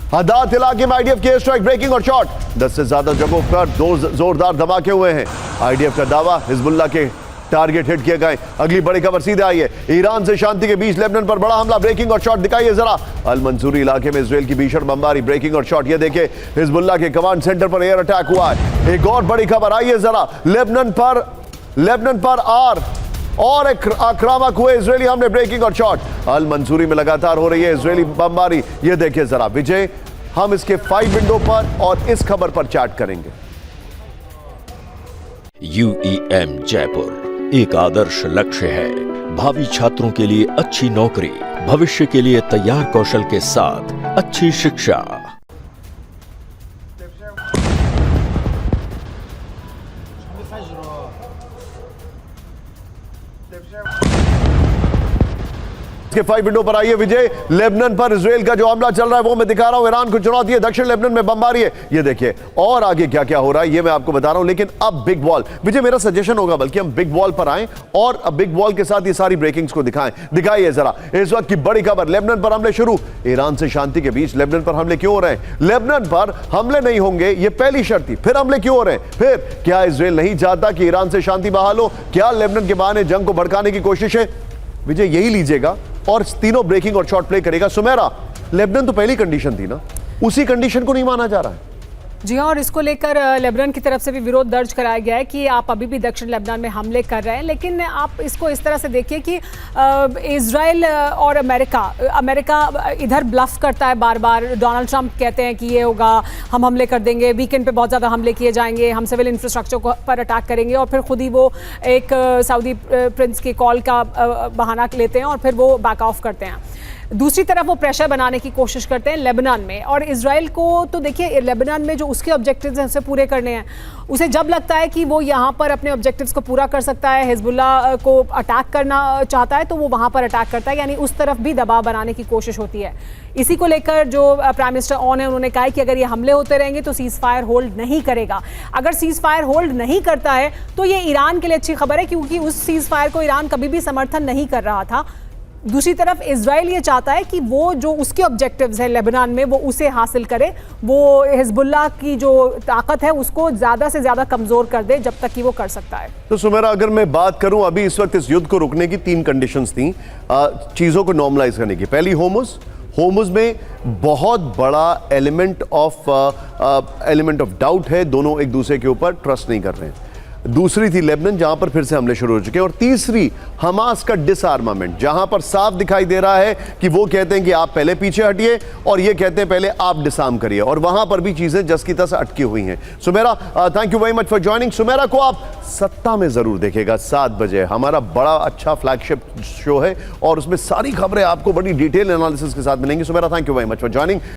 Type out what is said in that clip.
हदात इलाके में आईडीएफ की एयर स्ट्राइक, ब्रेकिंग और शॉट। 10 से ज्यादा जगहों पर दो जोरदार धमाके हुए हैं। आईडीएफ का दावा, हिजबुल्लाह के टारगेट हिट किए गए। अगली बड़ी खबर सीधे आई है, ईरान से शांति के बीच लेबनान पर बड़ा हमला, ब्रेकिंग और शॉट दिखाइए जरा। अल मंसूरी इलाके में इजराइल की भीषण बमबारी, ब्रेकिंग और शॉट। ये देखिए हिजबुल्लाह के कमांड सेंटर पर एयर अटैक हुआ है। एक और बड़ी खबर आई है जरा, लेबनान पर और एक आक्रामक हुए इजरायली हमले, ब्रेकिंग और शॉट। अल मंसूरी में लगातार हो रही है इजरायली बमबारी। ये देखिए जरा विजय, हम इसके 5 विंडो पर और इस खबर पर चैट करेंगे। UEM जयपुर एक आदर्श लक्ष्य है। भावी छात्रों के लिए अच्छी नौकरी, भविष्य के लिए तैयार कौशल के साथ अच्छी शिक्षा। इसके 5 विंडो पर आइए विजय। लेबनान पर इजराइल का जो हमला चल रहा है वो मैं दिखा रहा हूं। ईरान को चुनौती है, दक्षिण लेबनान में बमबारी है। ये देखिए और आगे क्या क्या हो रहा है ये मैं आपको बता रहा हूं। लेकिन अब बिग वॉल विजय, मेरा सजेशन होगा बल्कि हम बिग वॉल पर आएं और अब बिग वॉल के साथ ये सारी ब्रेकिंग्स को दिखाइए जरा। इस वक्त की बड़ी खबर, लेबनान पर हमले शुरू। ईरान से शांति के बीच लेबनान पर हमले क्यों हो रहे हैं? लेबनान पर हमले नहीं होंगे ये पहली शर्त थी, फिर हमले क्यों हो रहे हैं? फिर क्या इजराइल नहीं चाहता कि ईरान से शांति बहाल हो? क्या लेबनान के बहाने जंग को भड़काने की कोशिश है? विजय यही लीजिएगा और तीनों ब्रेकिंग और शॉट प्ले करेगा। सुमेरा, लेबनान तो पहली कंडीशन थी ना, उसी कंडीशन को नहीं माना जा रहा है। जी हाँ, और इसको लेकर लेबनान की तरफ से भी विरोध दर्ज कराया गया है कि आप अभी भी दक्षिण लेबनान में हमले कर रहे हैं। लेकिन आप इसको इस तरह से देखिए कि इजराइल और अमेरिका इधर ब्लफ करता है बार बार। डोनाल्ड ट्रंप कहते हैं कि ये होगा, हम हमले कर देंगे, वीकेंड पे बहुत ज़्यादा हमले किए जाएंगे, हम सिविल इंफ्रास्ट्रक्चर पर अटैक करेंगे, और फिर खुद ही वो एक सऊदी प्रिंस की कॉल का बहाना लेते हैं और फिर वो बैक ऑफ करते हैं। दूसरी तरफ वो प्रेशर बनाने की कोशिश करते हैं लेबनान में। और इजराइल को तो देखिए, लेबनान में जो उसके ऑब्जेक्टिव्स हैं उसे पूरे करने हैं, उसे जब लगता है कि वो यहाँ पर अपने ऑब्जेक्टिव्स को पूरा कर सकता है, हिजबुल्लाह को अटैक करना चाहता है, तो वो वहाँ पर अटैक करता है। यानी उस तरफ भी दबाव बनाने की कोशिश होती है। इसी को लेकर जो प्राइम मिनिस्टर ऑन है, उन्होंने कहा है कि अगर ये हमले होते रहेंगे तो सीज फायर होल्ड नहीं करेगा। अगर सीज फायर होल्ड नहीं करता है तो ये ईरान के लिए अच्छी खबर है, क्योंकि उस सीज फायर को ईरान कभी भी समर्थन नहीं कर रहा था। दूसरी तरफ इजराइल ये चाहता है कि वो जो उसके ऑब्जेक्टिव्स है लेबनान में वो उसे हासिल करे, वो हिजबुल्लाह की जो ताकत है उसको ज़्यादा से ज़्यादा कमज़ोर कर दे जब तक कि वो कर सकता है। तो सुमेरा, अगर मैं बात करूं, अभी इस वक्त इस युद्ध को रुकने की 3 कंडीशंस थी चीज़ों को नॉर्मलाइज करने की। पहली होमस में बहुत बड़ा एलिमेंट ऑफ डाउट है, दोनों एक दूसरे के ऊपर ट्रस्ट नहीं कर रहे हैं। दूसरी थी लेबनान, जहां पर फिर से हमले शुरू हो चुके हैं। और तीसरी हमास का डिसआर्मामेंट, जहां पर साफ दिखाई दे रहा है कि वो कहते हैं कि आप पहले पीछे हटिए और ये कहते हैं पहले आप डिसआर्म करिए, और वहां पर भी चीजें जस की तस अटकी हुई हैं। Sumera, thank you very much for joining. Sumera को आप सत्ता में जरूर देखेगा 7 बजे, हमारा बड़ा अच्छा फ्लैगशिप शो है और उसमें सारी खबरें आपको बड़ी डिटेल एनालिसिस के साथ मिलेंगी। Sumera, thank you very much for joining.